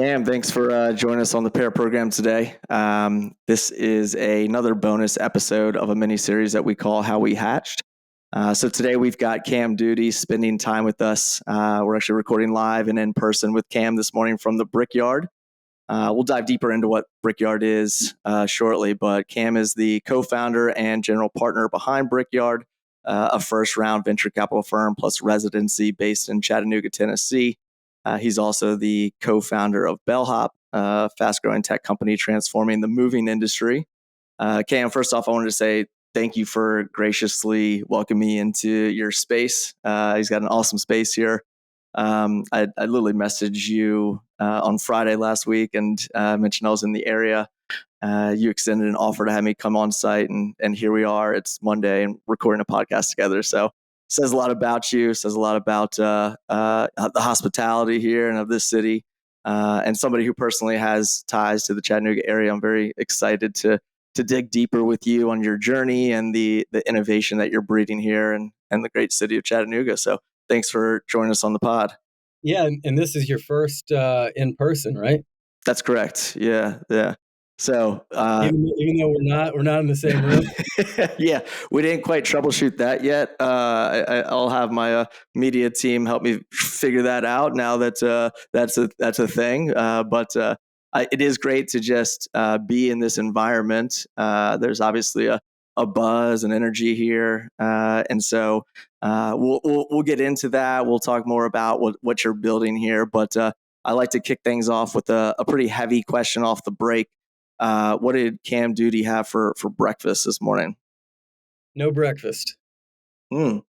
Cam, thanks for joining us on the Pair program today. This is another bonus episode of a mini series that we call How We Hatched. So today we've got Cam Doody spending time with us. We're actually recording live and in person with Cam this morning from the Brickyard. We'll dive deeper into what Brickyard is shortly, but Cam is the co-founder and general partner behind Brickyard, a first-round venture capital firm plus residency based in Chattanooga, Tennessee. He's also the co-founder of Bellhop, a fast-growing tech company transforming the moving industry. Cam, first off, I wanted to say thank you for graciously welcoming me into your space. He's got an awesome space here. I literally messaged you on Friday last week and mentioned I was in the area. You extended an offer to have me come on site, and here we are. It's Monday and recording a podcast together. So says a lot about you, says a lot about the hospitality here and of this city. And somebody who personally has ties to the Chattanooga area, I'm very excited to dig deeper with you on your journey and the innovation that you're breeding here and the great city of Chattanooga. So thanks for joining us on the pod. Yeah, and this is your first in person, right? That's correct. Yeah. So even though we're not in the same room. Yeah, we didn't quite troubleshoot that yet. I'll have my media team help me figure that out now that that's a thing. But it is great to just be in this environment. There's obviously a buzz and energy here, and so we'll get into that. We'll talk more about what you're building here. But I like to kick things off with a pretty heavy question off the break. What did Cam Doody have for breakfast this morning? No breakfast. Not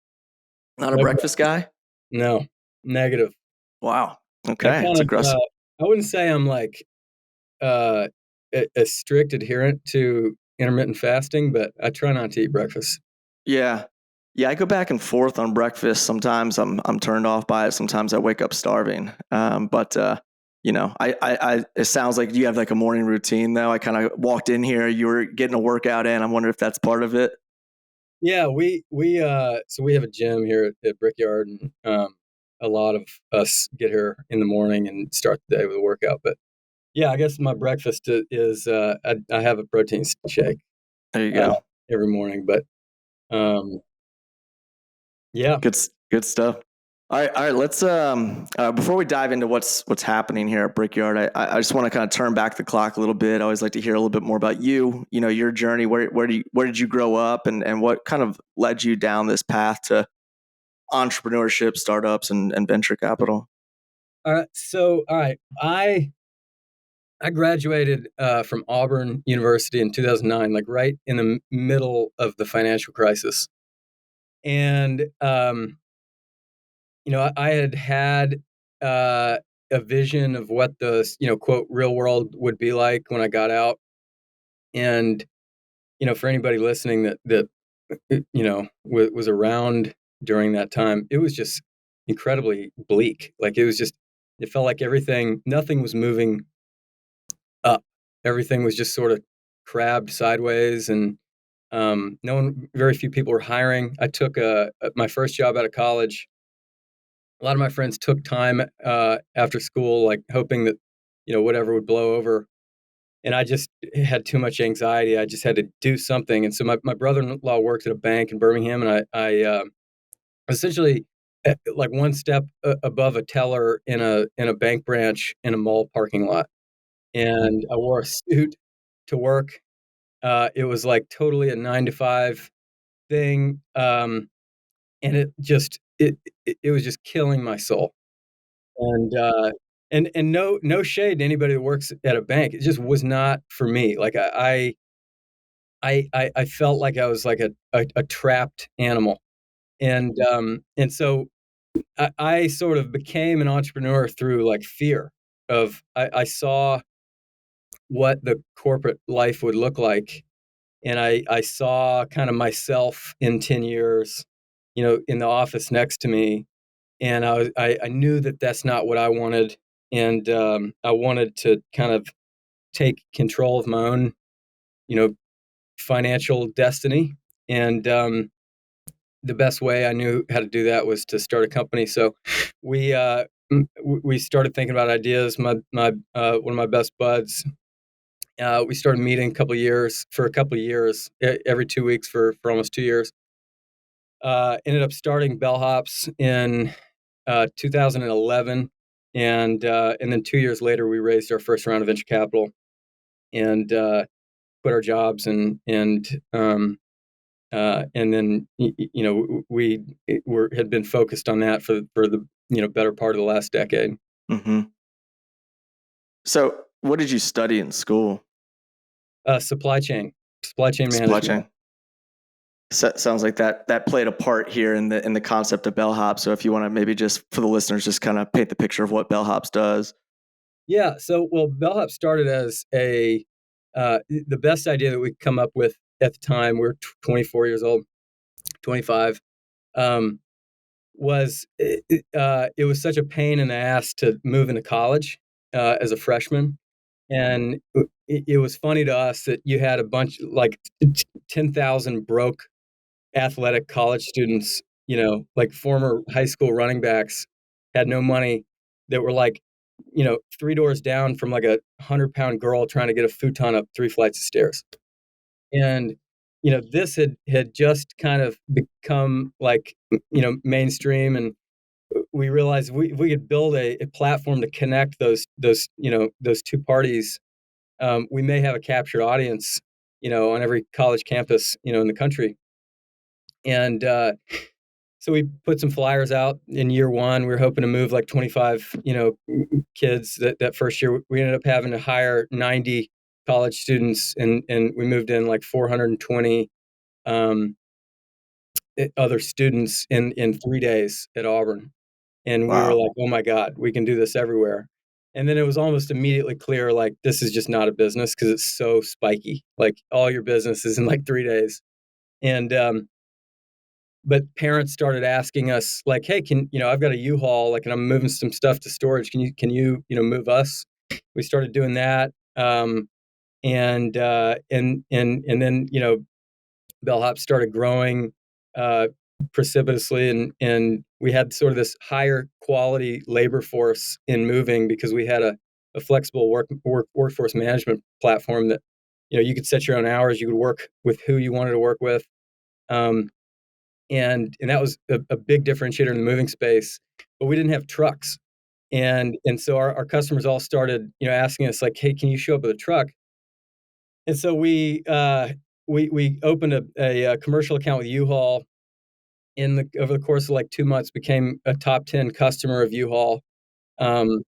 a breakfast guy? No, negative. Wow. Okay, it's aggressive. I wouldn't say I'm like a strict adherent to intermittent fasting, but I try not to eat breakfast. Yeah. I go back and forth on breakfast. Sometimes I'm turned off by it. Sometimes I wake up starving. But it sounds like you have like a morning routine though. I kind of walked in here, you were getting a workout in. I'm wondering if that's part of it. Yeah, we have a gym here at Brickyard, and a lot of us get here in the morning and start the day with a workout. But yeah, I guess my breakfast is I have a protein shake. There you go. Every morning, but yeah, good stuff. All right. Let's before we dive into what's happening here at Brickyard, I just want to kind of turn back the clock a little bit. I always like to hear a little bit more about you. You know, your journey. Where did you grow up, and what kind of led you down this path to entrepreneurship, startups, and venture capital? All right. I graduated from Auburn University in 2009, like right in the middle of the financial crisis, and I had a vision of what the quote real world would be like when I got out, and for anybody listening that was around during that time, it was just incredibly bleak. Like it felt like nothing was moving up. Everything was just sort of crabbed sideways, and very few people were hiring. I took my first job out of college. A lot of my friends took time after school, like hoping that, whatever would blow over. And I just had too much anxiety. I just had to do something. And so my brother-in-law worked at a bank in Birmingham, and I essentially like one step above a teller in a bank branch in a mall parking lot. And I wore a suit to work. It was like totally a 9 to 5 thing. And it was just killing my soul. And no shade to anybody that works at a bank. It just was not for me. Like I felt like I was like a trapped animal. And so I sort of became an entrepreneur through like fear of I saw what the corporate life would look like. And I saw kind of myself in 10 years, in the office next to me. And I knew that that's not what I wanted. And I wanted to kind of take control of my own, financial destiny. And the best way I knew how to do that was to start a company. So we, we started thinking about ideas. My one of my best buds, we started meeting for a couple of years, every 2 weeks for almost 2 years. Ended up starting Bellhops in 2011, and then 2 years later, we raised our first round of venture capital and quit our jobs, and then we had been focused on that for the better part of the last decade. Mm-hmm. So, what did you study in school? Supply chain management. Supply chain. So, sounds like that played a part here in the concept of Bellhop. So, if you want to maybe just for the listeners, just kind of paint the picture of what Bellhops does. Yeah. So, well, Bellhop started as the best idea that we could come up with at the time. We were 24 years old, 25. It was such a pain in the ass to move into college as a freshman, and it was funny to us that you had a bunch like 10,000 broke athletic college students, like former high school running backs, had no money, that were like, 3 doors down from like a 100-pound girl trying to get a futon up 3 flights of stairs. And, this had just kind of become like, mainstream. And we realized we could build a platform to connect those two parties. We may have a captured audience, on every college campus, in the country. And so we put some flyers out in year one. We were hoping to move like 25, kids that first year. We ended up having to hire 90 college students, and we moved in like 420 other students in 3 days at Auburn. And we were Wow. like, oh my God, we can do this everywhere. And then it was almost immediately clear, like, this is just not a business because it's so spiky. Like, all your business is in like 3 days. And but parents started asking us, like, hey, I've got a U-Haul, like, and I'm moving some stuff to storage. Can you move us? We started doing that. And then, Bellhop started growing precipitously, and we had sort of this higher quality labor force in moving because we had a flexible workforce management platform that, you could set your own hours, you could work with who you wanted to work with. And that was a big differentiator in the moving space. But we didn't have trucks, and so our customers all started, asking us, like, hey, can you show up with a truck? And so we opened a commercial account with U-Haul. Over the course of like 2 months, became a top 10 customer of U-Haul. And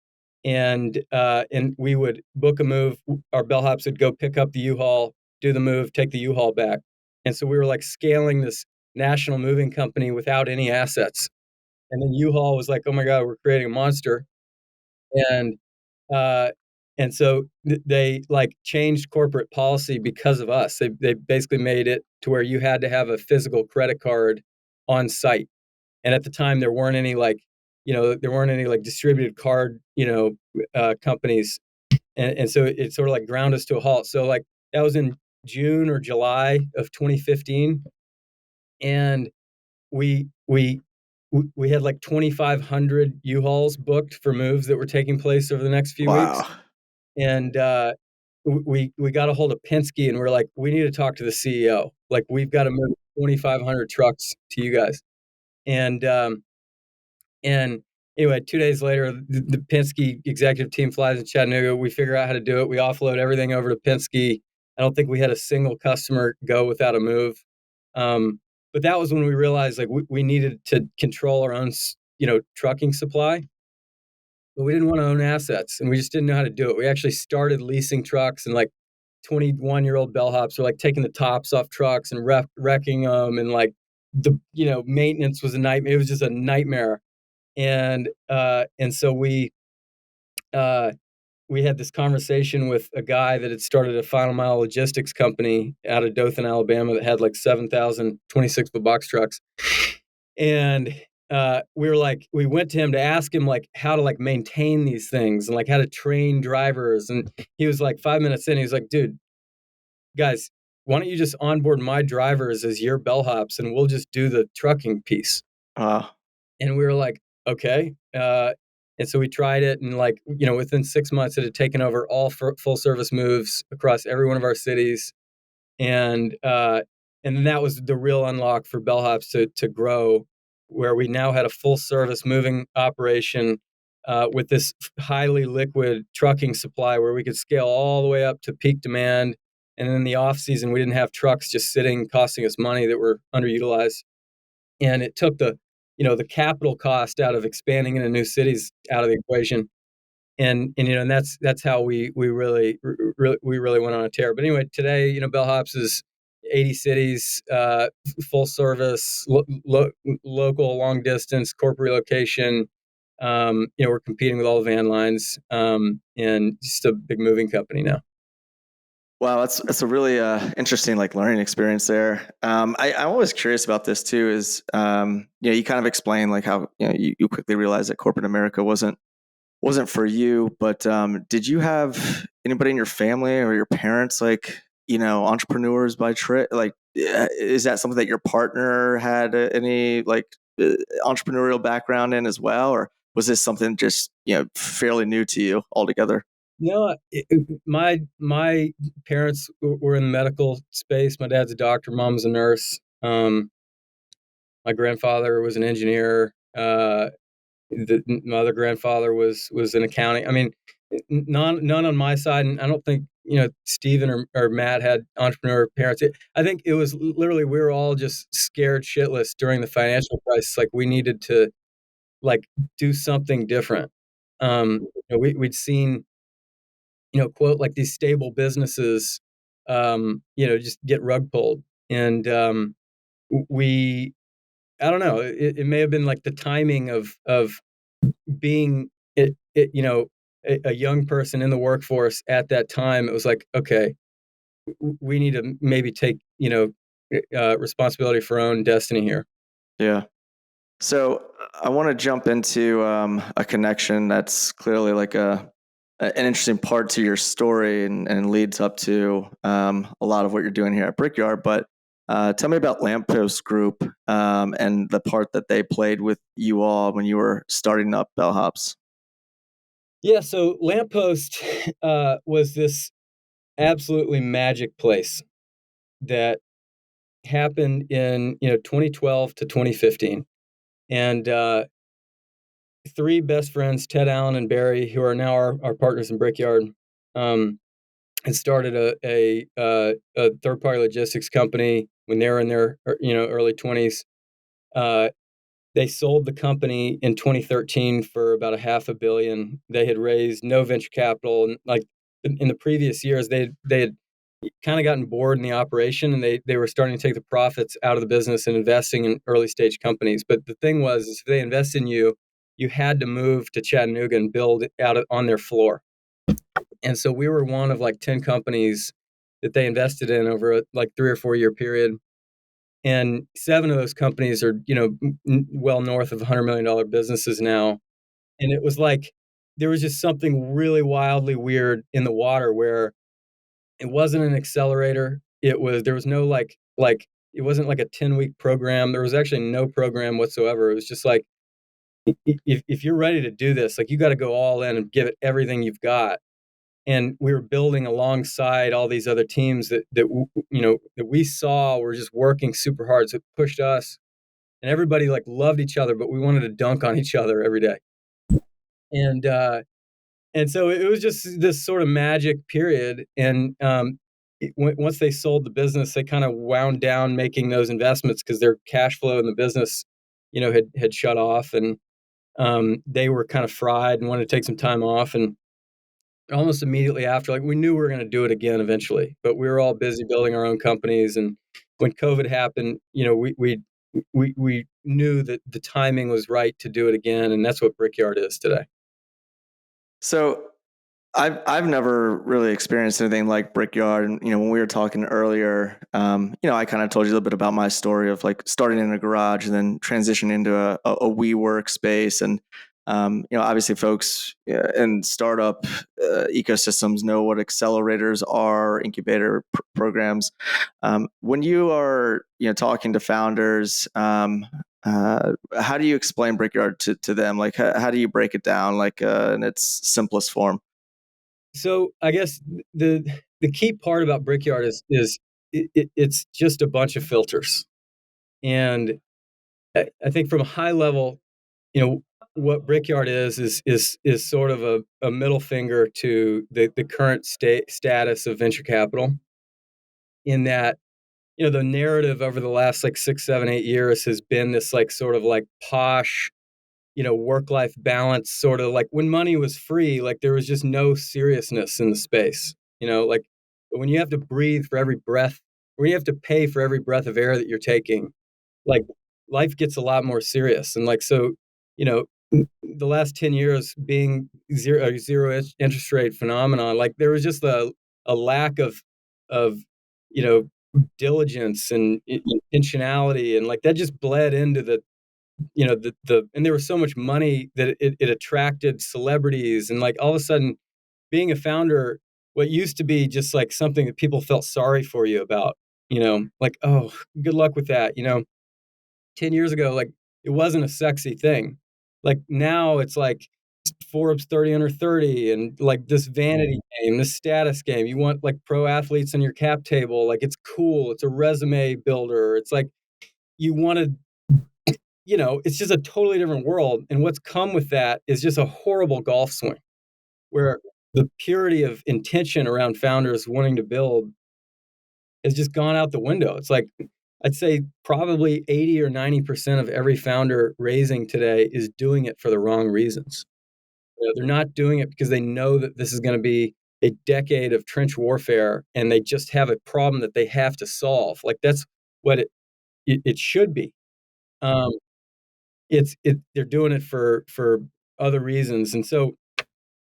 we would book a move. Our bellhops would go pick up the U-Haul, do the move, take the U-Haul back. And so we were like scaling this national moving company without any assets. And then U-Haul was like, oh my God, we're creating a monster. And uh, and so they like changed corporate policy because of us. They basically made it to where you had to have a physical credit card on site. And at the time, there weren't any like distributed card, companies. And so it sort of like ground us to a halt. So like that was in June or July of 2015. And we we we had like 2,500 U-Hauls booked for moves that were taking place over the next few weeks. Wow. And we got a hold of Penske, and we're like, we need to talk to the CEO. Like, we've got to move 2,500 trucks to you guys. And and anyway, 2 days later, the Penske executive team flies in Chattanooga. We figure out how to do it. We offload everything over to Penske. I don't think we had a single customer go without a move. But that was when we realized like we needed to control our own, trucking supply. But we didn't want to own assets, and we just didn't know how to do it. We actually started leasing trucks, and like 21-year-old bellhops were like taking the tops off trucks and wrecking them, and like the maintenance was a nightmare. It was just a nightmare. And so we had this conversation with a guy that had started a final mile logistics company out of Dothan, Alabama, that had like 7,000 26-foot box trucks. And we went to him to ask him like how to like maintain these things and like how to train drivers. And he was like 5 minutes in, he was like, dude, guys, why don't you just onboard my drivers as your bellhops and we'll just do the trucking piece. Wow. And we were like, okay. And so we tried it, and within 6 months, it had taken over all full service moves across every one of our cities, and then that was the real unlock for Bellhops to grow, where we now had a full service moving operation with this highly liquid trucking supply, where we could scale all the way up to peak demand. And in the off season, we didn't have trucks just sitting, costing us money that were underutilized. And it took the capital cost out of expanding into new cities out of the equation. And that's how we really went on a tear. But anyway, today, Bellhops is 80 cities, full service, local, long distance, corporate relocation. We're competing with all the van lines, and just a big moving company now. Wow, that's a really interesting learning experience there. I'm always curious about this too. Is you kind of explain how you quickly realized that corporate America wasn't for you, but did you have anybody in your family or your parents entrepreneurs by trade? Is that something that your partner had any entrepreneurial background in as well, or was this something just fairly new to you altogether? My parents were in the medical space. My dad's a doctor, mom's a nurse. My grandfather was an engineer. My other grandfather was in accounting. I mean, none on my side, and I don't think Steven or Matt had entrepreneur parents. I think it was literally we were all just scared shitless during the financial crisis. We needed to do something different. We'd seen quote these stable businesses just get rug pulled, and we I don't know, it may have been the timing of being a young person in the workforce at that time. It was okay, we need to maybe take responsibility for our own destiny here. Yeah. So I want to jump into a connection that's clearly an interesting part to your story and leads up to a lot of what you're doing here at Brickyard. But tell me about Lamppost Group and the part that they played with you all when you were starting up Bellhops. Yeah, so Lamppost was this absolutely magic place that happened in 2012 to 2015, and three best friends, Ted, Allen, and Barry, who are now our partners in Brickyard, had started a third-party logistics company when they were in their early 20s. They sold the company in 2013 for about $500 million. They had raised no venture capital, and in the previous years, they had kind of gotten bored in the operation, and they were starting to take the profits out of the business and investing in early stage companies. But the thing was, is if they invest in you, you had to move to Chattanooga and build out on their floor. And so we were one of 10 companies that they invested in over a 3 or 4 year period. And 7 of those companies are, well north of $100 million businesses now. And it was there was just something really wildly weird in the water, where it wasn't an accelerator. There was no it wasn't a 10-week program. There was actually no program whatsoever. It was just if you're ready to do this, you got to go all in and give it everything you've got. And we were building alongside all these other teams that we saw were just working super hard. So it pushed us, and everybody loved each other, but we wanted to dunk on each other every day. And so it was just this sort of magic period. And once they sold the business, they kind of wound down making those investments because their cash flow in the business, had shut off, and they were kind of fried and wanted to take some time off. And almost immediately after, we knew we were going to do it again eventually, but we were all busy building our own companies. And when COVID happened, we knew that the timing was right to do it again, and that's what Brickyard is today. So I've never really experienced anything like Brickyard. And, when we were talking earlier, I kind of told you a little bit about my story of starting in a garage and then transitioning into a workspace. And, obviously folks in startup ecosystems know what accelerators are, incubator programs. When you are, talking to founders, How do you explain Brickyard to them? Like, how do you break it down, like in its simplest form? So I guess the key part about Brickyard is it's just a bunch of filters, and I think from a high level, what Brickyard is sort of a middle finger to the current status of venture capital, in that the narrative over the last like 6, 7, 8 years has been this like sort of like posh, work-life balance, sort of like when money was free, like there was just no seriousness in the space, like, but when you have to breathe for every breath, when you have to pay for every breath of air that you're taking, like life gets a lot more serious. And like, so, you know, the last 10 years being zero interest rate phenomenon, like there was just a lack of, you know, diligence and intentionality. And like that just bled into and there was so much money that it attracted celebrities. And like all of a sudden being a founder, what used to be just like something that people felt sorry for you about, like, oh, good luck with that. 10 years ago, like it wasn't a sexy thing. Like now it's like Forbes 30 under 30 and like this vanity game, this status game. You want like pro athletes on your cap table. Like it's cool. It's a resume builder. It's like you want to, it's just a totally different world. And what's come with that is just a horrible golf swing where the purity of intention around founders wanting to build has just gone out the window. It's like, I'd say probably 80 or 90% of every founder raising today is doing it for the wrong reasons. They're not doing it because they know that this is going to be a decade of trench warfare and they just have a problem that they have to solve. Like that's what it should be. Um, they're doing it for other reasons. And so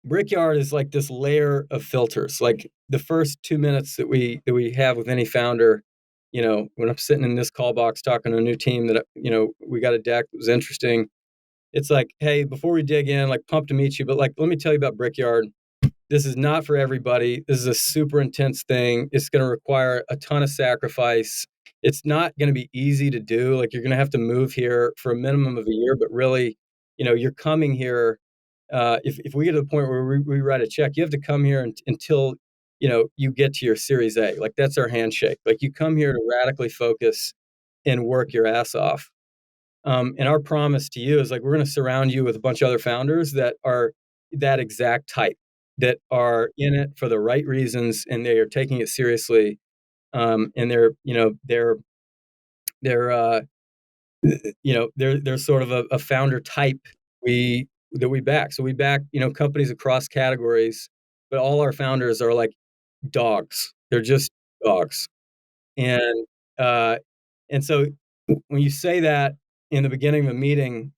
Brickyard is like this layer of filters. Like the first 2 minutes that we have with any founder, when I'm sitting in this call box talking to a new team that we got a deck that was interesting. It's like, hey, before we dig in, like pumped to meet you, but like let me tell you about Brickyard. This is not for everybody. This is a super intense thing. It's going to require a ton of sacrifice. It's not going to be easy to do. Like you're going to have to move here for a minimum of a year, but really, you're coming here. If we get to the point where we write a check, you have to come here until you get to your Series A. Like that's our handshake. Like you come here to radically focus and work your ass off. And our promise to you is like we're going to surround you with a bunch of other founders that are that exact type, that are in it for the right reasons and they are taking it seriously. And they're they're sort of a founder type that we back. So we back companies across categories, but all our founders are like dogs. They're just dogs. And uh, and so when you say that in the beginning of a meeting,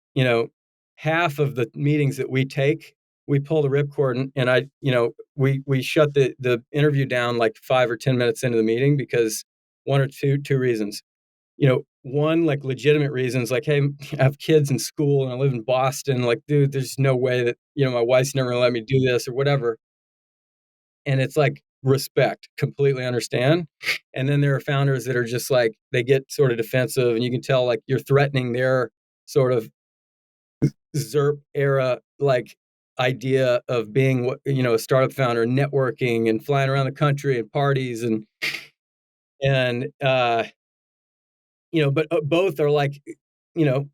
half of the meetings that we take, we pull the ripcord and we shut the interview down like 5 or 10 minutes into the meeting because one or two reasons. One, like legitimate reasons, like, hey, I have kids in school and I live in Boston. Like, dude, there's no way that, my wife's never gonna let me do this or whatever. And it's like respect, completely understand. And then there are founders that are just like, they get sort of defensive and you can tell like you're threatening their sort of ZERP era, like idea of being a startup founder, networking and flying around the country and parties and but both are like, you know,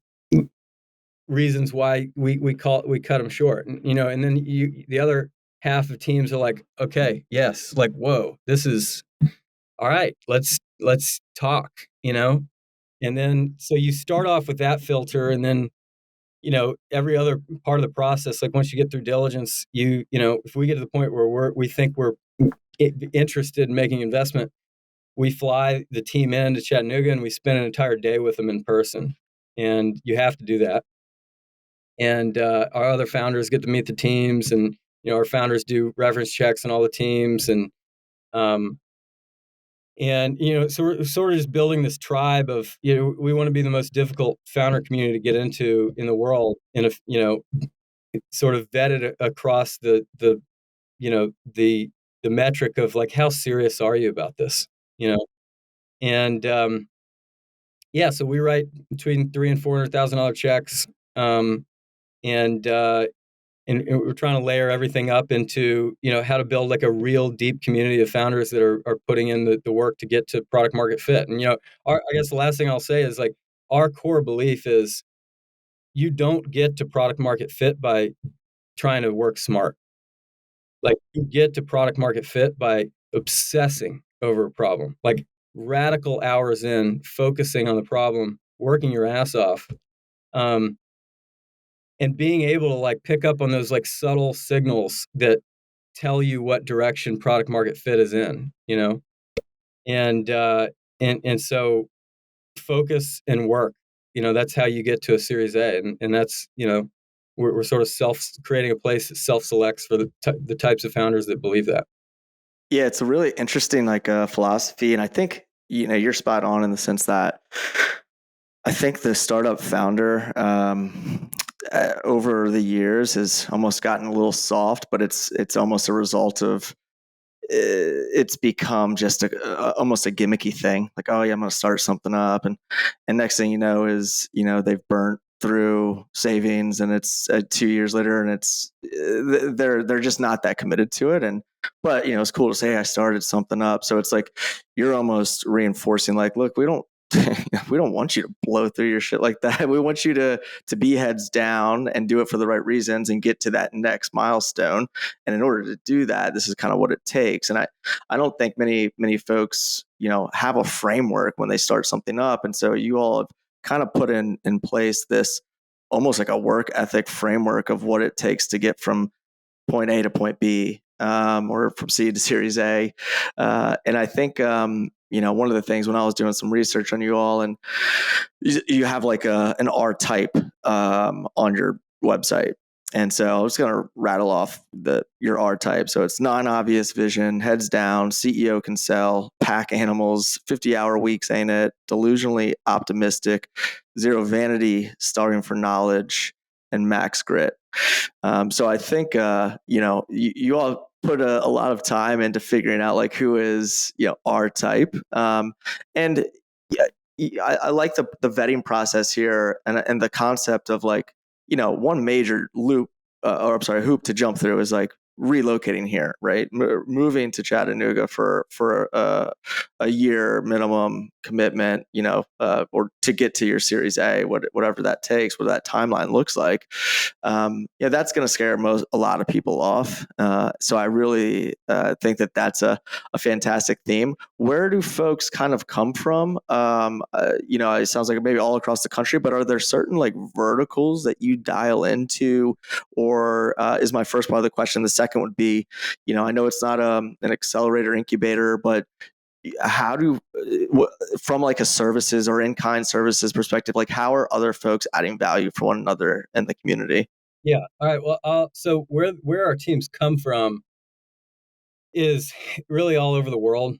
reasons why we cut them short, and then the other half of teams are like, okay, yes, like, whoa, this is all right, let's talk, and then so you start off with that filter, and then every other part of the process, like once you get through diligence, if we get to the point where we think we're interested in making investment, we fly the team into Chattanooga and we spend an entire day with them in person, and you have to do that. And our other founders get to meet the teams, and our founders do reference checks on all the teams, um, so we're sort of just building this tribe of we want to be the most difficult founder community to get into in the world, and if sort of vetted across the metric of like how serious are you about this, and Yeah, so we write between $300,000 and $400,000 checks, and we're trying to layer everything up into, how to build like a real deep community of founders that are putting in the work to get to product market fit. And I guess the last thing I'll say is, like, our core belief is you don't get to product market fit by trying to work smart. Like, you get to product market fit by obsessing over a problem, like radical hours in, focusing on the problem, working your ass off, um, and being able to like pick up on those like subtle signals that tell you what direction product market fit is in, and so focus and work. That's how you get to a Series A, and that's we're sort of creating a place that self selects for the types of founders that believe that. Yeah, it's a really interesting philosophy, and I think you're spot on in the sense that I think the startup founder over the years has almost gotten a little soft, but it's almost a result of it's become just almost a gimmicky thing. Like, oh yeah, I'm going to start something up, and next thing you know is they've burnt through savings, and it's 2 years later, and it's they're just not that committed to it. And but it's cool to say I started something up. So it's like you're almost reinforcing, like, look, we don't. We don't want you to blow through your shit like that. We want you to be heads down and do it for the right reasons and get to that next milestone. And in order to do that, this is kind of what it takes. And I don't think many folks, have a framework when they start something up. And so you all have kind of put in place this almost like a work ethic framework of what it takes to get from point A to point B, or from C to Series A. And I think, one of the things when I was doing some research on you all, and you have like an R type on your website. And so I was going to rattle off your R type. So it's non-obvious vision, heads down, CEO can sell, pack animals, 50-hour weeks, ain't it? Delusionally optimistic, zero vanity, starving for knowledge, and max grit. So I think, you all put a lot of time into figuring out like who is, R type. And yeah, I like the vetting process here, and the concept of like, one major hoop to jump through is like relocating here, right? Moving to Chattanooga for a year minimum commitment, or to get to your Series A, whatever that takes, what that timeline looks like. That's going to scare a lot of people off. So I really think that that's a fantastic theme. Where do folks kind of come from? It sounds like maybe all across the country, but are there certain like verticals that you dial into, or is my first part of the question? The second would be, I know it's not an accelerator incubator, but how do from like a services or in-kind services perspective, like how are other folks adding value for one another in the community? Yeah. All right. Well, so where our teams come from is really all over the world.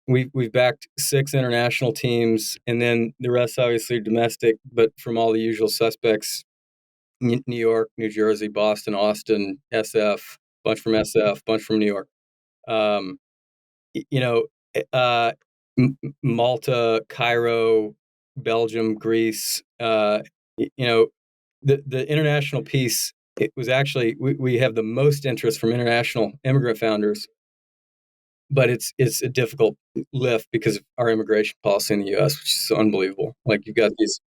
We've backed 6 international teams, and then the rest obviously domestic, but from all the usual suspects: New York, New Jersey, Boston, Austin, SF, bunch from SF, bunch from New York. Um, you know, uh, Malta, Cairo, Belgium, Greece. The international piece. It was actually we have the most interest from international immigrant founders, but it's a difficult lift because of our immigration policy in the U.S., which is unbelievable. Like, you've got these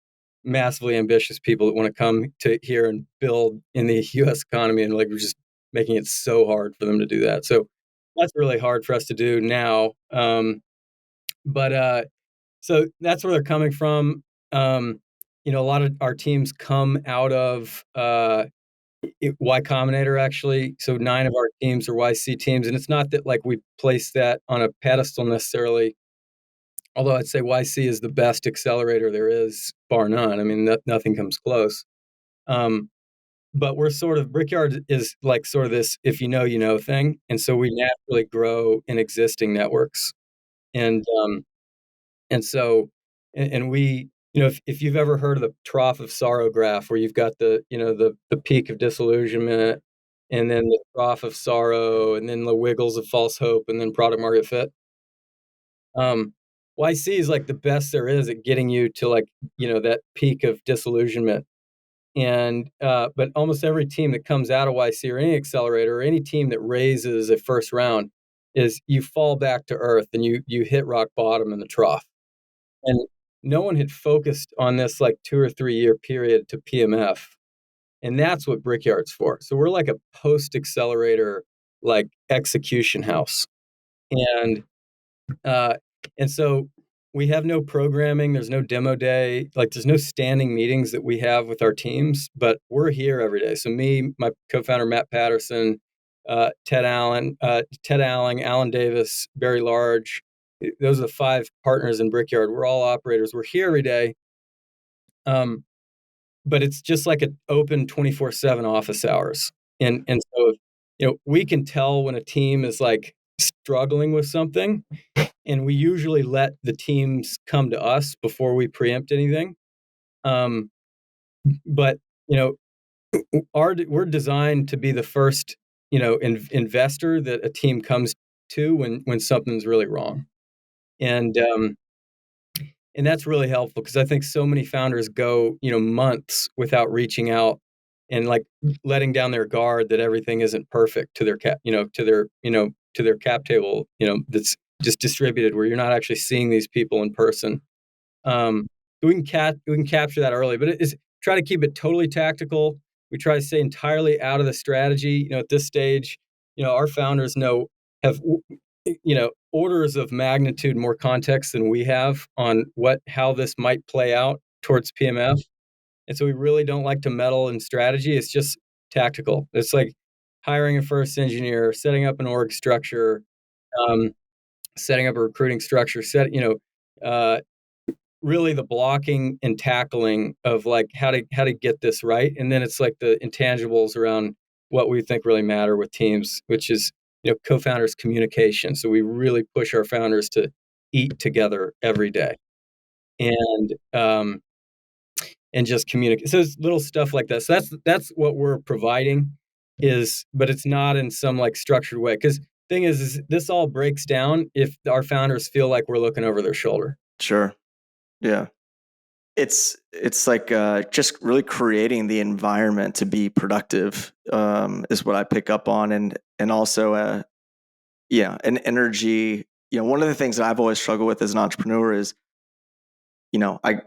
massively ambitious people that want to come to here and build in the U.S. economy, and like we're just making it so hard for them to do that. So that's really hard for us to do now. But so that's where they're coming from. A lot of our teams come out of Y Combinator, actually. So 9 of our teams are YC teams, and it's not that like we place that on a pedestal necessarily. Although I'd say YC is the best accelerator there is, bar none. I mean, nothing comes close. But we're sort of Brickyard is like sort of this if you know thing, and so we naturally grow in existing networks, and so we if you've ever heard of the trough of sorrow graph, where you've got the peak of disillusionment, and then the trough of sorrow, and then the wiggles of false hope, and then product market fit. Well, YC is like the best there is at getting you to like, that peak of disillusionment. And but almost every team that comes out of YC or any accelerator or any team that raises a first round is you fall back to earth and you hit rock bottom in the trough. And no one had focused on this like 2 or 3 year period to PMF. And that's what Brickyard's for. So we're like a post accelerator, like execution house. And uh, and so we have no programming. There's no demo day. Like there's no standing meetings that we have with our teams, but we're here every day. So me, my co-founder, Matt Patterson, Ted Allen, Alan Davis, Barry Large. Those are the 5 partners in Brickyard. We're all operators. We're here every day. But it's just like an open 24/7 office hours. And so, we can tell when a team is like struggling with something, and we usually let the teams come to us before we preempt anything. But we're designed to be the first, investor that a team comes to when something's really wrong, and that's really helpful because I think so many founders go, months without reaching out and like letting down their guard that everything isn't perfect to their to their cap table, that's just distributed where you're not actually seeing these people in person. Um, we can capture that early, but it is try to keep it totally tactical. We try to stay entirely out of the strategy. At this stage, our founders have orders of magnitude more context than we have on how this might play out towards PMF. And so we really don't like to meddle in strategy. It's just tactical. It's like hiring a first engineer, setting up an org structure, setting up a recruiting structure, really the blocking and tackling of like how to get this right. And then it's like the intangibles around what we think really matter with teams, which is, co-founders communication. So we really push our founders to eat together every day and just communicate. So it's little stuff like that. So that's what we're providing but it's not in some like structured way. Because thing is this all breaks down if our founders feel like we're looking over their shoulder. Sure. Yeah. It's like just really creating the environment to be productive is what I pick up on, and also an energy. One of the things that I've always struggled with as an entrepreneur is, I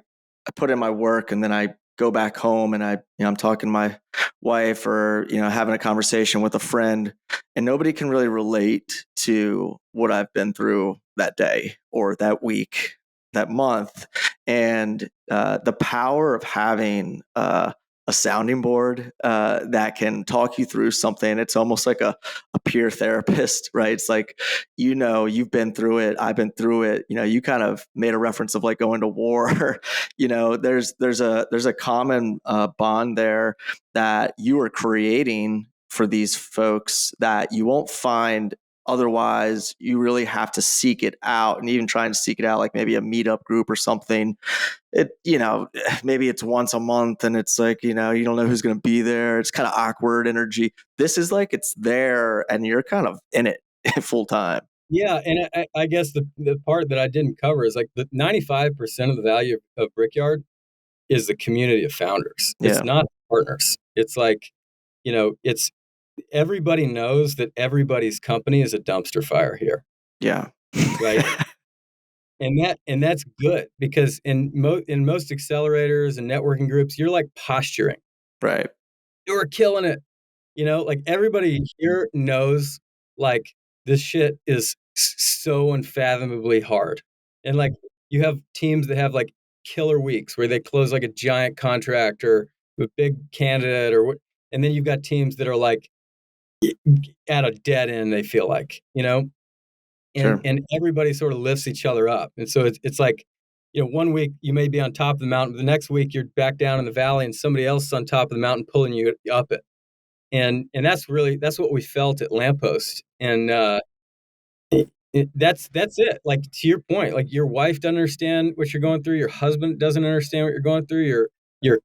put in my work and then I go back home and I'm talking to my wife or having a conversation with a friend, and nobody can really relate to what I've been through that day or that week, that month. And the power of having a sounding board that can talk you through something. It's almost like a peer therapist, right? It's like, you've been through it. I've been through it. You kind of made a reference of like going to war. There's a common bond there that you are creating for these folks that you won't find otherwise. You really have to seek it out, and even trying to seek it out, like maybe a meetup group or something. Maybe it's once a month and it's like, you don't know who's going to be there. It's kind of awkward energy. This is like, it's there and you're kind of in it full time. Yeah. And I guess the part that I didn't cover is like the 95% of the value of Brickyard is the community of founders. Yeah. It's not partners. It's like, it's everybody knows that everybody's company is a dumpster fire here. Yeah. Right. And that's good because in most accelerators and networking groups, you're like posturing. Right. You're killing it. Like everybody here knows like this shit is so unfathomably hard. And like you have teams that have like killer weeks where they close like a giant contract or a big candidate or what. And then you've got teams that are like at a dead end, they feel like, Sure. and everybody sort of lifts each other up. And so it's like, one week you may be on top of the mountain, but the next week you're back down in the valley and somebody else is on top of the mountain pulling you up it. And that's what we felt at Lamppost. And that's it. Like to your point, like your wife doesn't understand what you're going through, your husband doesn't understand what you're going through, your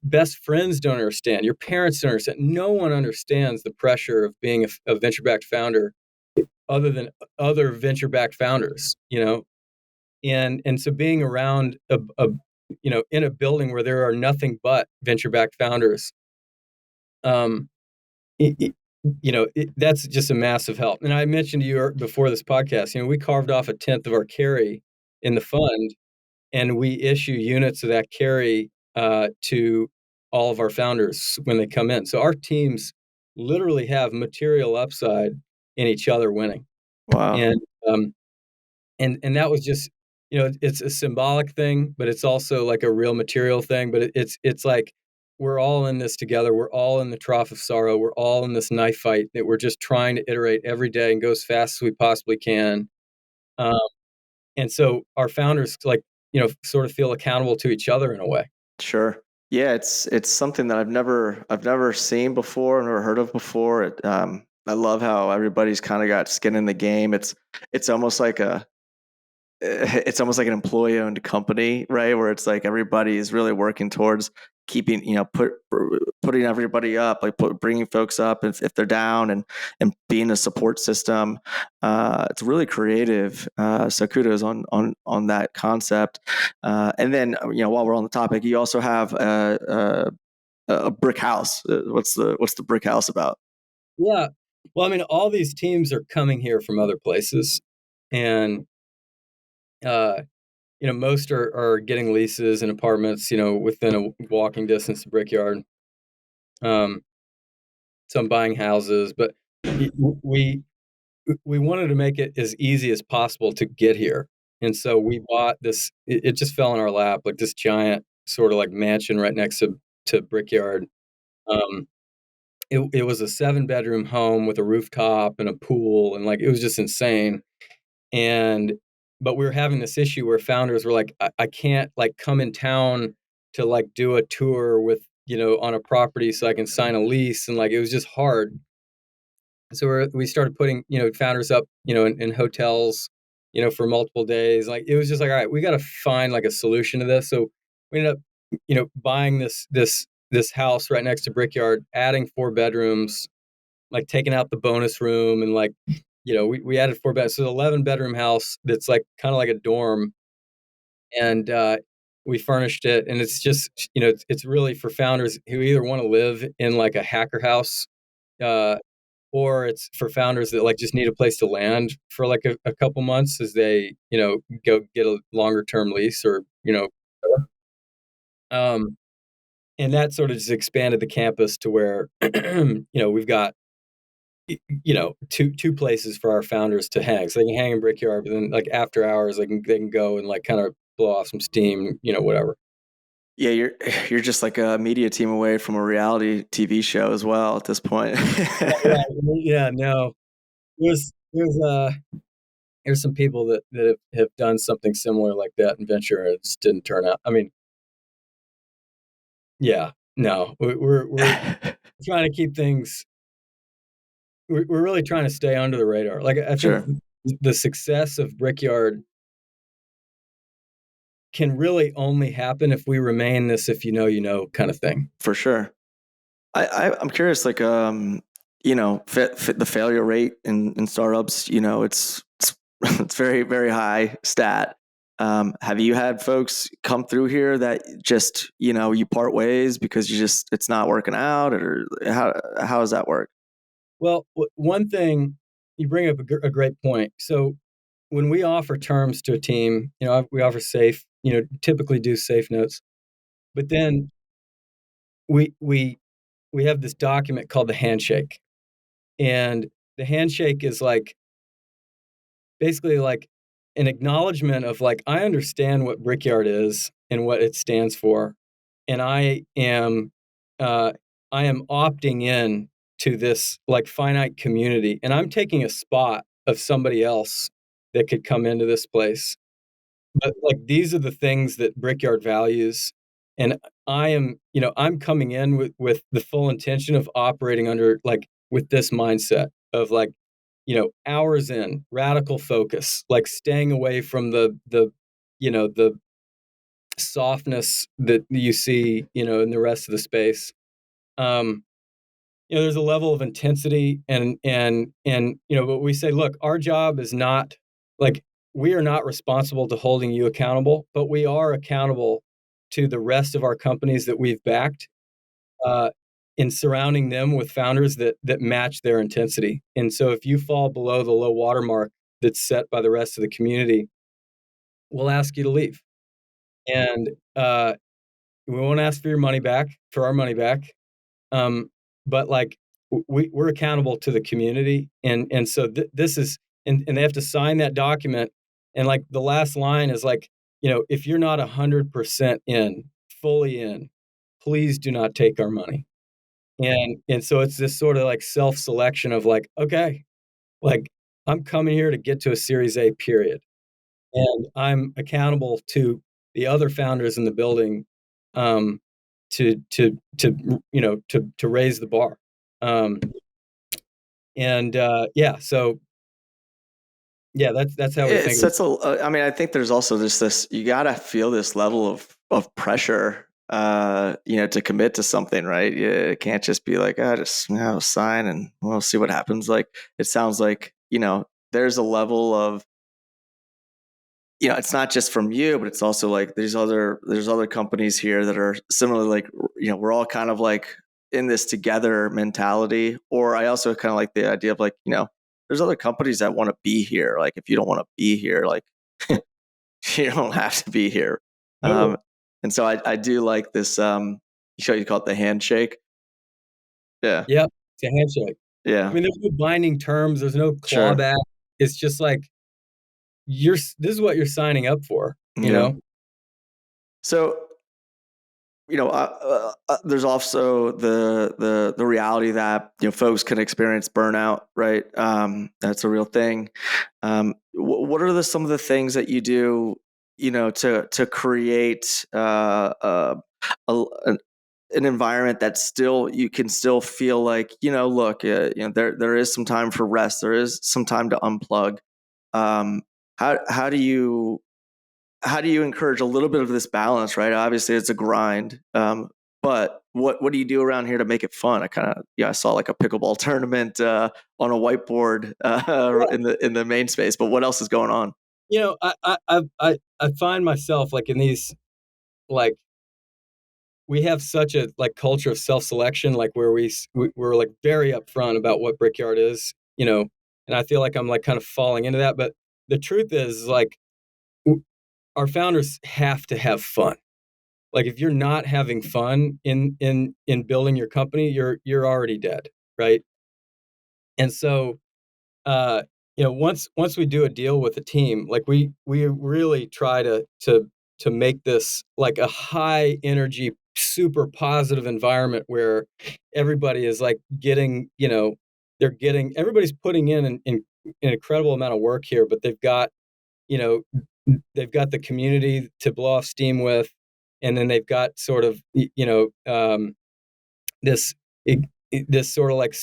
best friends don't understand, your parents don't understand. No one understands the pressure of being a venture-backed founder other than other venture-backed founders, And so being around in a building where there are nothing but venture-backed founders, um, that's just a massive help. And I mentioned to you before this podcast, we carved off a tenth of our carry in the fund, and we issue units of that carry to all of our founders when they come in. So our teams literally have material upside in each other winning. Wow. And and that was just, it's a symbolic thing, but it's also like a real material thing. But it's like we're all in this together. We're all in the trough of sorrow. We're all in this knife fight that we're just trying to iterate every day and go as fast as we possibly can. Um, and so our founders, like, sort of feel accountable to each other in a way. Sure. Yeah, it's something that I've never seen before, never heard of before. I love how everybody's kind of got skin in the game. It's almost like an employee-owned company, right? Where it's like everybody is really working towards keeping, putting everybody up, like bringing folks up if they're down, and being a support system. It's really creative. So kudos on that concept. And then, while we're on the topic, you also have a brick house. What's the brick house about? Yeah. Well, I mean, all these teams are coming here from other places, and uh, most are getting leases and apartments, within a walking distance to Brickyard. Some buying houses, but we wanted to make it as easy as possible to get here, and so we bought this. It just fell in our lap, like this giant sort of like mansion right next to Brickyard. Um, it was a 7-bedroom home with a rooftop and a pool, and like it was just insane. And but we were having this issue where founders were like, I can't like come in town to like do a tour with, on a property so I can sign a lease. And like, it was just hard. So we started putting, founders up, in hotels, for multiple days. Like, it was just like, all right, we got to find like a solution to this. So we ended up, buying this house right next to Brickyard, adding 4 bedrooms, like taking out the bonus room, and like, we added 4 beds. So it's an 11-bedroom house that's like kind of like a dorm. And we furnished it. And it's just, it's really for founders who either want to live in like a hacker house, uh, or it's for founders that like just need a place to land for like a couple months as they, go get a longer term lease, or, whatever. Um, and that sort of just expanded the campus to where, we've got, two places for our founders to hang. So they can hang in Brickyard, but then like after hours, they can go and like kind of blow off some steam, whatever. Yeah, you're just like a media team away from a reality TV show as well at this point. Yeah, yeah, no. There's some people that have done something similar like that in venture, and it just didn't turn out. I mean, yeah, no, we're trying to keep things. We're really trying to stay under the radar. Like, I think Sure, the success of Brickyard can really only happen if we remain this if kind of thing. for sure. I'm curious, like, the failure rate in startups, it's it's very, very high stat. Have you had folks come through here that just, you part ways because it's not working out, or how does that work? Well, one thing, you bring up a great point. So when we offer terms to a team, we offer safe, typically do safe notes, but then we we we have this document called the handshake, and the handshake is like basically like an acknowledgement of like, I understand what Brickyard is and what it stands for, and uh, I am opting in to this like finite community, and I'm taking a spot of somebody else that could come into this place. But like, these are the things that Brickyard values, and I'm coming in with the full intention of operating under like with this mindset of like, hours in, radical focus, like staying away from the softness that you see, in the rest of the space. Um, there's a level of intensity, and but we say, look, our job is not like we are not responsible to holding you accountable, but we are accountable to the rest of our companies that we've backed, in surrounding them with founders that match their intensity. And so if you fall below the low water mark that's set by the rest of the community, we'll ask you to leave. And we won't ask for your money back, for our money back. But like we're accountable to the community. And so this is, and they have to sign that document. And like the last line is like, if you're not 100% in, fully in, please do not take our money. And so it's this sort of like self-selection of like, okay, like I'm coming here to get to a Series A, period. And I'm accountable to the other founders in the building, to raise the bar. So yeah, that's how we It's think of it. that's a. I mean, I think there's also just this. You gotta feel this level of pressure, to commit to something, right? You can't just be like, just sign and we'll see what happens. Like it sounds like there's a level of it's not just from you, but it's also like there's other companies here that are similarly like we're all kind of like in this together mentality. Or I also kind of like the idea of like there's other companies that want to be here. Like if you don't want to be here, like you don't have to be here. Totally. And so I do like this. You call it the handshake. Yeah, Yeah, it's a handshake. I yeah, mean, there's no binding terms. There's no sure. clawback. It's just like this is what you're signing up for. Yeah. So there's also the reality that folks can experience burnout, right? That's a real thing. What are some of the things that you do, to create an environment that still you can still feel like look, there is some time for rest, there is some time to unplug. Um, how do you encourage a little bit of this balance, right? Obviously, it's a grind, but what do you do around here to make it fun? I saw like a pickleball tournament on a whiteboard in the main space, but what else is going on? I find myself like in these, like, we have such a like culture of self-selection, like where we're like very upfront about what Brickyard is, and I feel like I'm like kind of falling into that. But the truth is like our founders have to have fun. Like if you're not having fun in building your company, you're already dead, right? And so once we do a deal with a team, like we really try to make this like a high energy, super positive environment where everybody is like getting, everybody's putting in an incredible amount of work here, but you know, they've got the community to blow off steam with, and then they've got sort of, this this sort of like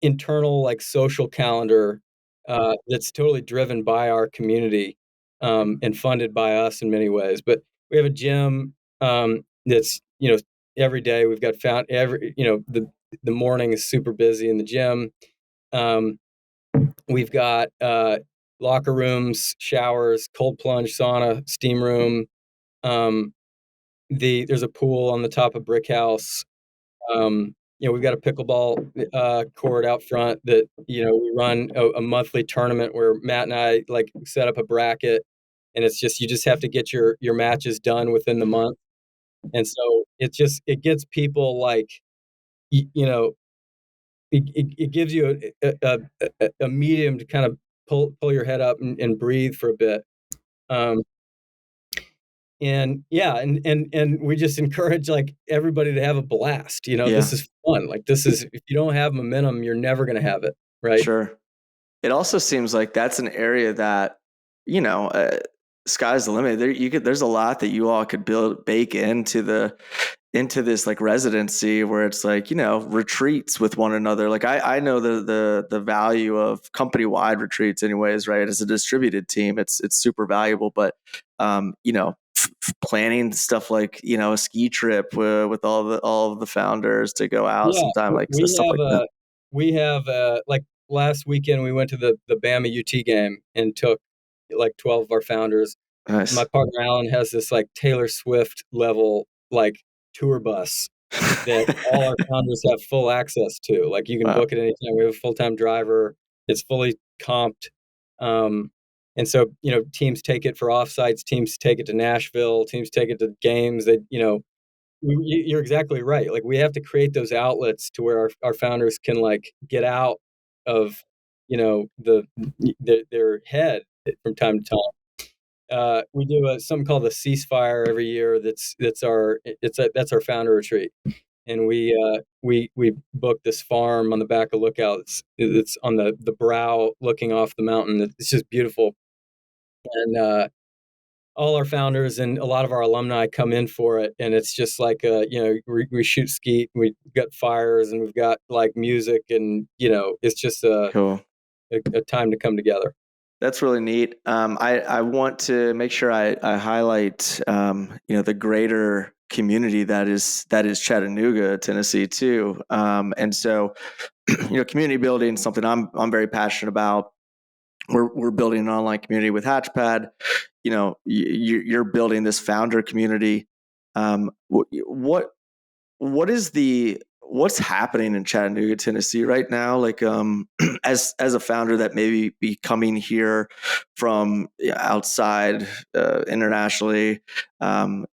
internal like social calendar, that's totally driven by our community, and funded by us in many ways. But we have a gym, that's every day we've got found every the morning is super busy in the gym. Um, we've got locker rooms, showers, cold plunge, sauna, steam room. Um, there's a pool on the top of Brick House. We've got a pickleball court out front that we run a monthly tournament where Matt and I like set up a bracket, and it's just you just have to get your matches done within the month, and so it gets people like it gives you a medium to kind of pull your head up and breathe for a bit. Um, and yeah, and we just encourage like everybody to have a blast. This Yeah, is fun. Like this is, if you don't have momentum, you're never going to have it, right? sure. It also seems like that's an area that, you know, uh, sky's the limit. There's a lot that you all could bake into this like residency where it's like, retreats with one another. Like I know the value of company wide retreats anyways, right? As a distributed team, it's super valuable, but, planning stuff like, a ski trip with all of the founders to go out Yeah, sometime, like we stuff have like that. like last weekend we went to the Bama UT game and took like 12 of our founders. Nice. My partner Alan has this like Taylor Swift level like tour bus that all our founders have full access to. Like you can Wow. book it anytime. We have a full-time driver. It's fully comped. And so, teams take it for offsites, teams take it to Nashville, teams take it to games that, you're exactly right. Like we have to create those outlets to where our founders can like get out of, their head from time to time. We do something called the ceasefire every year. That's our founder retreat, and we booked this farm on the back of Lookout. It's on the brow looking off the mountain. It's just beautiful, and all our founders and a lot of our alumni come in for it, and it's just like we shoot skeet, we've got fires, and we've got like music, and it's just Cool. a time to come together. That's really neat. I want to make sure I highlight the greater community that is Chattanooga, Tennessee too. And so community building is something I'm very passionate about. We're building an online community with Hatchpad. You're building this founder community. What's happening in Chattanooga, Tennessee right now? Like, as a founder that maybe be coming here from outside internationally,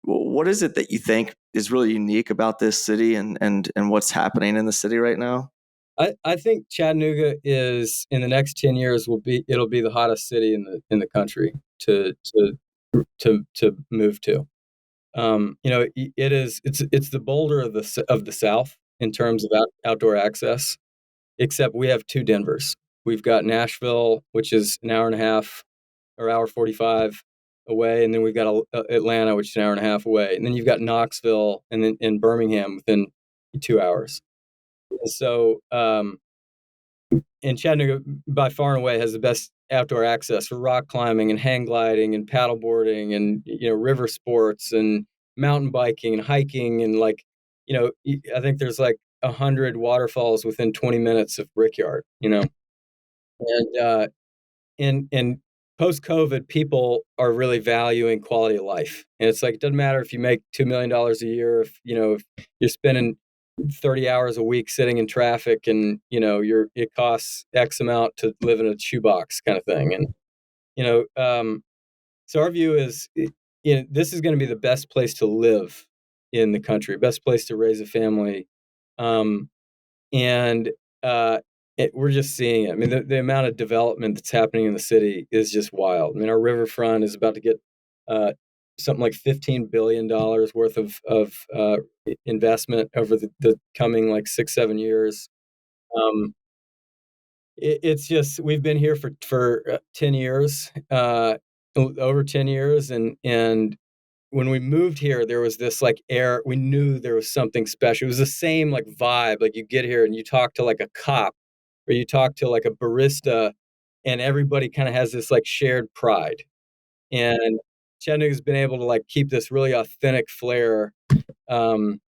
what is it that you think is really unique about this city and what's happening in the city right now? I think Chattanooga is in the next 10 years it'll be the hottest city in the country to move to. It's the Boulder of the South in terms of outdoor access, except we have two Denvers. We've got Nashville, which is an hour and a half or hour 45 away, and then we've got Atlanta, which is an hour and a half away, and then you've got Knoxville and then in Birmingham within 2 hours. So, and Chattanooga, by far and away, has the best outdoor access for rock climbing and hang gliding and paddle boarding and river sports and mountain biking and hiking and I think there's like 100 waterfalls within 20 minutes of Brickyard. And post COVID, people are really valuing quality of life, and it's like it doesn't matter if you make $2 million a year, if you're spending 30 hours a week sitting in traffic, and it costs X amount to live in a shoebox kind of thing. And so our view is this is going to be the best place to live in the country, best place to raise a family, and we're just seeing it. I mean, the amount of development that's happening in the city is just wild. I mean, our riverfront is about to get something like $15 billion worth of investment over the coming like 6-7 years. It's just we've been here for 10 years, over 10 years, and when we moved here, there was this like air. We knew there was something special. It was the same like vibe. Like you get here and you talk to like a cop, or you talk to like a barista, and everybody kind of has this like shared pride. And Chattanooga's been able to like keep this really authentic flair, and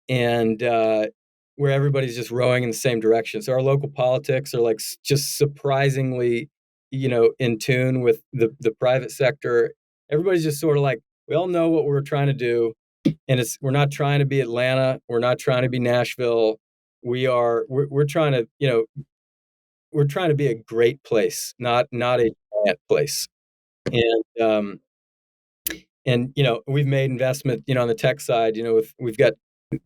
where everybody's just rowing in the same direction. So our local politics are like just surprisingly, in tune with the private sector. Everybody's just sort of like, we all know what we're trying to do, and we're not trying to be Atlanta, we're not trying to be Nashville. We're trying to, we're trying to be a great place, not a giant place. And we've made investment, on the tech side, we've got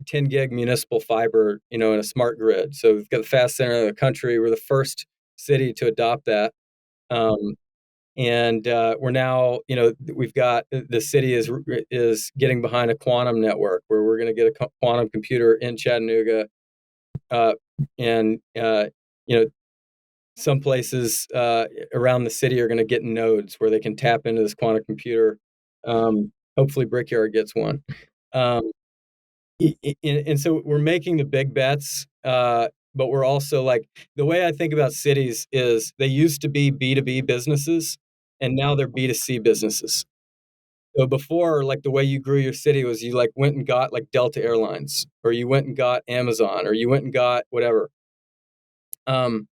10 gig municipal fiber, in a smart grid. So we've got the fast center of the country. We're the first city to adopt that. And we're now, we've got the city is getting behind a quantum network where we're going to get a quantum computer in Chattanooga. And some places around the city are going to get nodes where they can tap into this quantum computer. Hopefully Brickyard gets one. And so we're making the big bets, but we're also like, the way I think about cities is they used to be B2B businesses, and now they're B2C businesses. So before, like the way you grew your city was you like went and got like Delta Airlines, or you went and got Amazon, or you went and got whatever. And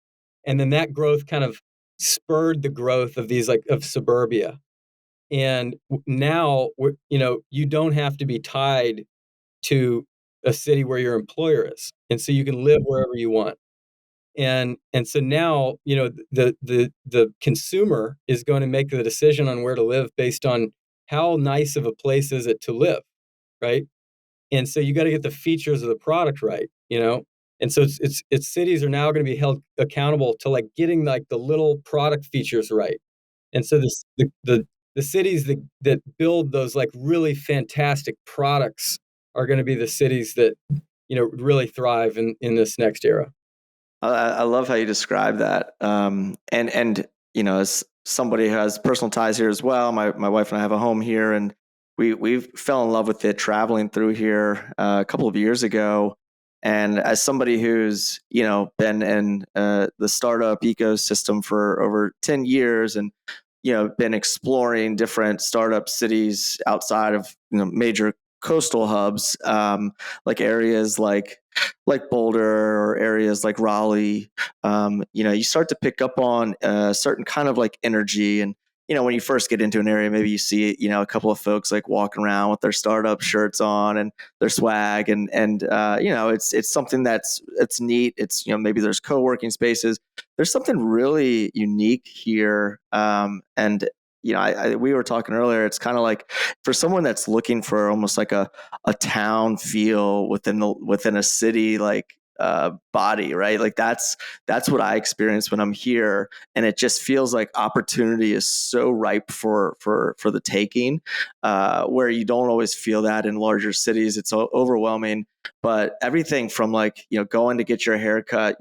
then that growth kind of spurred the growth of these of suburbia. And now you don't have to be tied to a city where your employer is, and so you can live wherever you want. And so now, the consumer is going to make the decision on where to live based on how nice of a place is it to live, right? And so you got to get the features of the product right. And so it's cities are now going to be held accountable to like getting like the little product features right. And so the cities that build those like really fantastic products are going to be the cities that really thrive in this next era. I love how you describe that. And as somebody who has personal ties here as well, my wife and I have a home here, and we fell in love with it traveling through here a couple of years ago. And as somebody who's been in the startup ecosystem for over 10 years, and been exploring different startup cities outside of major coastal hubs, like areas like Boulder or areas like Raleigh, you start to pick up on a certain kind of like energy. And when you first get into an area, maybe you see a couple of folks like walking around with their startup shirts on and their swag, and it's something it's neat. It's maybe there's co-working spaces. There's something really unique here, and we were talking earlier. It's kind of like for someone that's looking for almost like a town feel within a city, like body, right? Like that's what I experience when I'm here, and it just feels like opportunity is so ripe for the taking, where you don't always feel that in larger cities. It's overwhelming, but everything from like going to get your hair cut,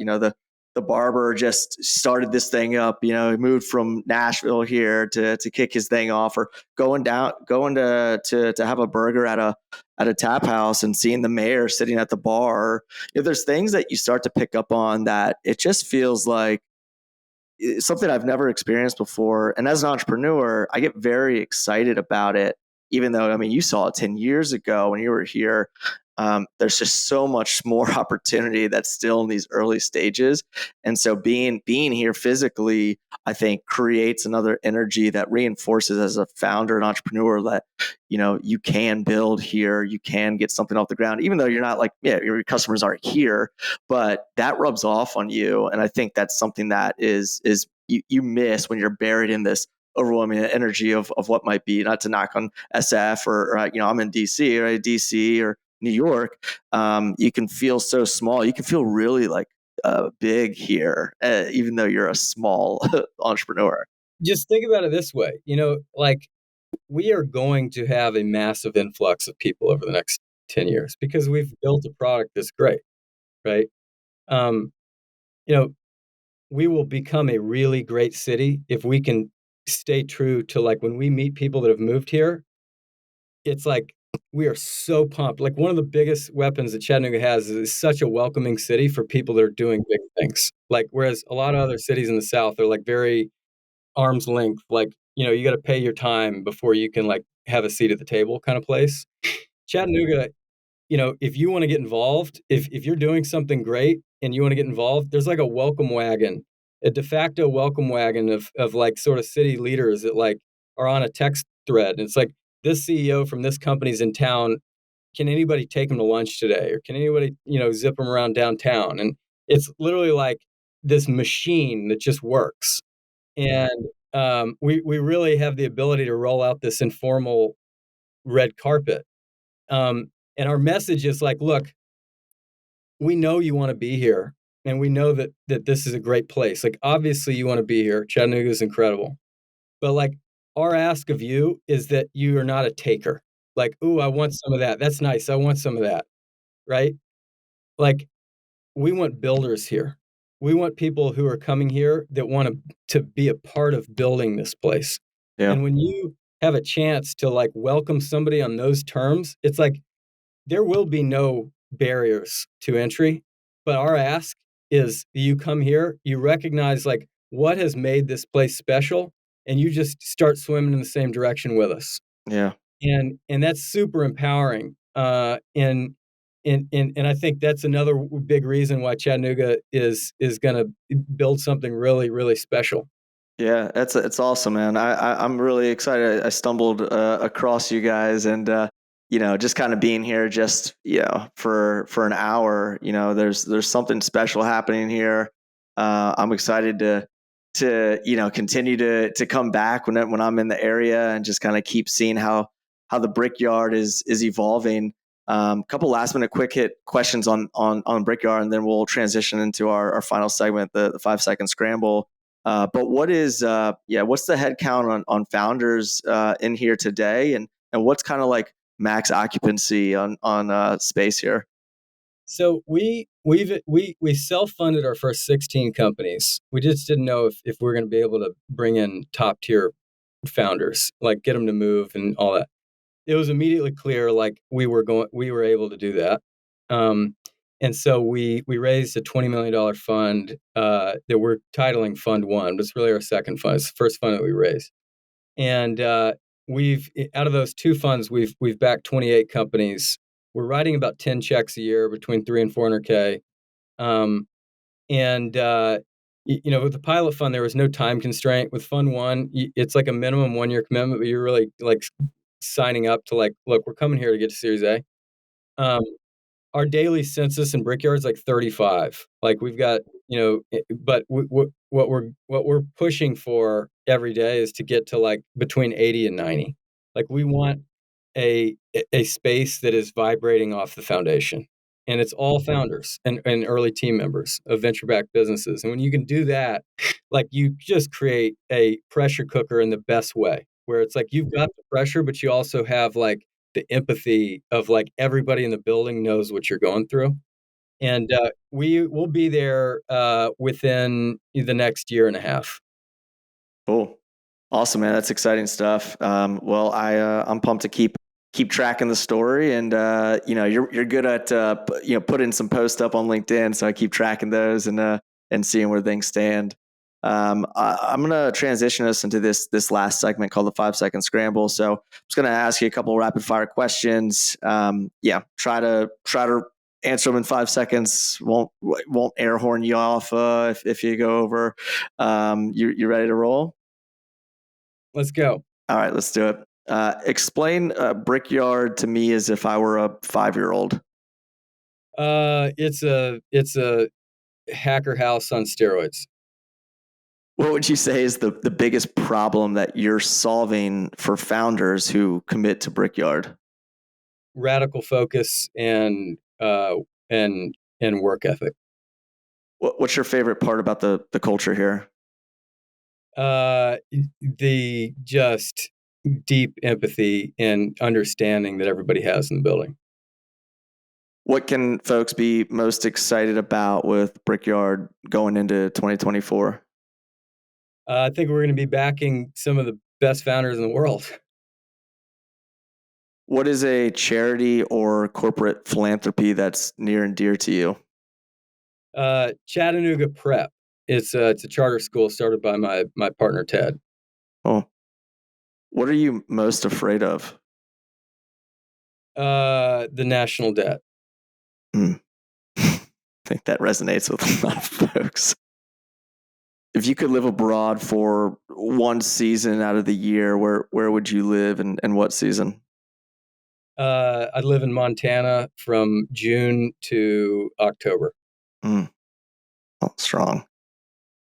the barber just started this thing up, he moved from Nashville here to kick his thing off, or going to have a burger at a tap house and seeing the mayor sitting at the bar. There's things that you start to pick up on that it just feels like something I've never experienced before. And as an entrepreneur, I get very excited about it, even though, I mean, you saw it 10 years ago when you were here. There's just so much more opportunity that's still in these early stages. And so being here physically, I think creates another energy that reinforces as a founder and entrepreneur that, you can build here, you can get something off the ground, even though you're not like, your customers aren't here, but that rubs off on you. And I think that's something that is you miss when you're buried in this overwhelming energy of what might be, not to knock on SF or I'm in DC, right? DC or New York, you can feel so small. You can feel really like big here, even though you're a small entrepreneur. Just think about it this way, like we are going to have a massive influx of people over the next 10 years because we've built a product that's great, right? Um, you know, we will become a really great city if we can stay true to like when we meet people that have moved here, it's like we are so pumped. Like one of the biggest weapons that Chattanooga has is such a welcoming city for people that are doing big things. Like whereas a lot of other cities in the South are like very arm's length, like, you got to pay your time before you can like have a seat at the table kind of place. Chattanooga, if you want to get involved, if you're doing something great and you want to get involved, there's like a welcome wagon, a de facto welcome wagon of like sort of city leaders that like are on a text thread. And it's like, this CEO from this company's in town. Can anybody take him to lunch today? Or can anybody, zip him around downtown? And it's literally like this machine that just works. And we really have the ability to roll out this informal red carpet. And our message is like, look, we know you want to be here, and we know that this is a great place. Like, obviously, you want to be here. Chattanooga is incredible, but like, our ask of you is that you are not a taker. Like, ooh, I want some of that. That's nice. I want some of that. Right? Like, we want builders here. We want people who are coming here that want to be a part of building this place. Yeah. And when you have a chance to like welcome somebody on those terms, it's like there will be no barriers to entry. But our ask is you come here, you recognize like what has made this place special, and you just start swimming in the same direction with us. Yeah. And that's super empowering. And I think that's another big reason why Chattanooga is going to build something really, really special. Yeah, it's awesome, man. I'm really excited. I stumbled across you guys, and just kind of being here, just for an hour. There's something special happening here. I'm excited to continue to come back when I'm in the area and just kind of keep seeing how the Brickyard is evolving. Couple last minute quick hit questions on Brickyard, and then we'll transition into our final segment, the 5 second scramble. But what's the head count on founders in here today, and what's kind of like max occupancy on space here? So we self-funded our first 16 companies. We just didn't know if we are going to be able to bring in top tier founders, like get them to move and all that. It was immediately clear like we were able to do that. And so we raised a $20 million fund that we're titling Fund One, but it's really our second fund. It's the first fund that we raised. And we've out of those two funds, we've backed 28 companies. We're writing about 10 checks a year between 3 and 400K. Um, and with the pilot fund, there was no time constraint. With Fund One, it's like a minimum 1 year commitment, but you're really like signing up to like, look, we're coming here to get to Series A. Um, our daily census in Brickyard is like 35. Like we've got, but what we're pushing for every day is to get to like between 80 and 90. Like we want a space that is vibrating off the foundation. And it's all founders and early team members of venture-backed businesses. And when you can do that, like you just create a pressure cooker in the best way, where it's like you've got the pressure, but you also have like the empathy of like everybody in the building knows what you're going through. And we will be there within the next year and a half. Cool. Awesome, man. That's exciting stuff. Well, I'm pumped to keep tracking the story, and you're good at putting some posts up on LinkedIn, so I keep tracking those and seeing where things stand. I'm gonna transition us into this last segment called the 5 second scramble. So I'm just gonna ask you a couple rapid fire questions. Try to answer them in 5 seconds. Won't air horn you off if you go over. You ready to roll? Let's go. All right, let's do it. Explain Brickyard to me as if I were a 5-year-old. It's a hacker house on steroids. What would you say is the biggest problem that you're solving for founders who commit to Brickyard? Radical focus and work ethic. What's your favorite part about the culture here? Uh, the just deep empathy and understanding that everybody has in the building. What can folks be most excited about with Brickyard going into 2024? I think we're going to be backing some of the best founders in the world. What is a charity or corporate philanthropy that's near and dear to you? Chattanooga Prep. It's a charter school started by my partner Ted. Oh, what are you most afraid of? The national debt. I think that resonates with a lot of folks. If you could live abroad for one season out of the year, where would you live and what season? I live in Montana from June to October. Oh, strong.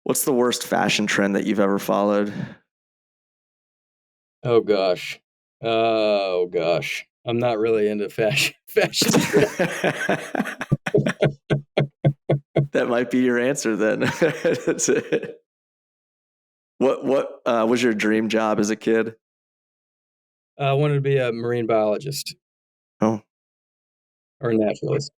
What's the worst fashion trend that you've ever followed? Oh gosh. Oh gosh. I'm not really into fashion. Fashion. That might be your answer then. That's it. What was your dream job as a kid? I wanted to be a marine biologist Oh, or a naturalist.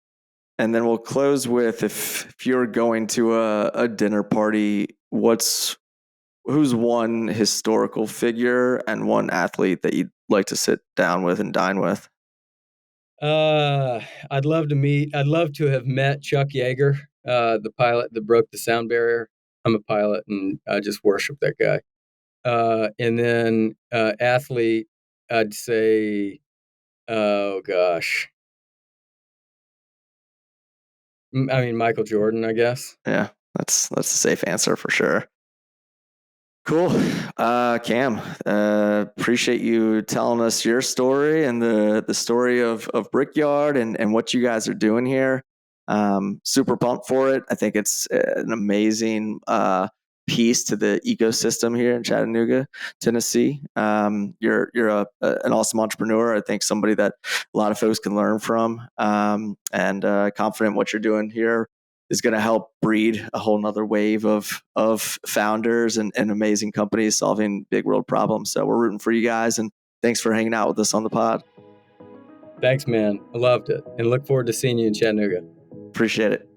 and then we'll close with if you're going to a dinner party, who's one historical figure and one athlete that you'd like to sit down with and dine with? Uh, I'd love to have met Chuck Yeager, the pilot that broke the sound barrier. I'm a pilot and I just worship that guy. And then athlete, I'd say, oh gosh, I mean Michael Jordan, I guess. Yeah, that's a safe answer for sure. Cool. Cam, appreciate you telling us your story and the story of Brickyard and what you guys are doing here. Super pumped for it. I think it's an amazing piece to the ecosystem here in Chattanooga, Tennessee. You're an awesome entrepreneur. I think somebody that a lot of folks can learn from, and confident what you're doing here is going to help breed a whole nother wave of founders and amazing companies solving big world problems. So we're rooting for you guys, and thanks for hanging out with us on the pod. Thanks, man. I loved it, and look forward to seeing you in Chattanooga. Appreciate it.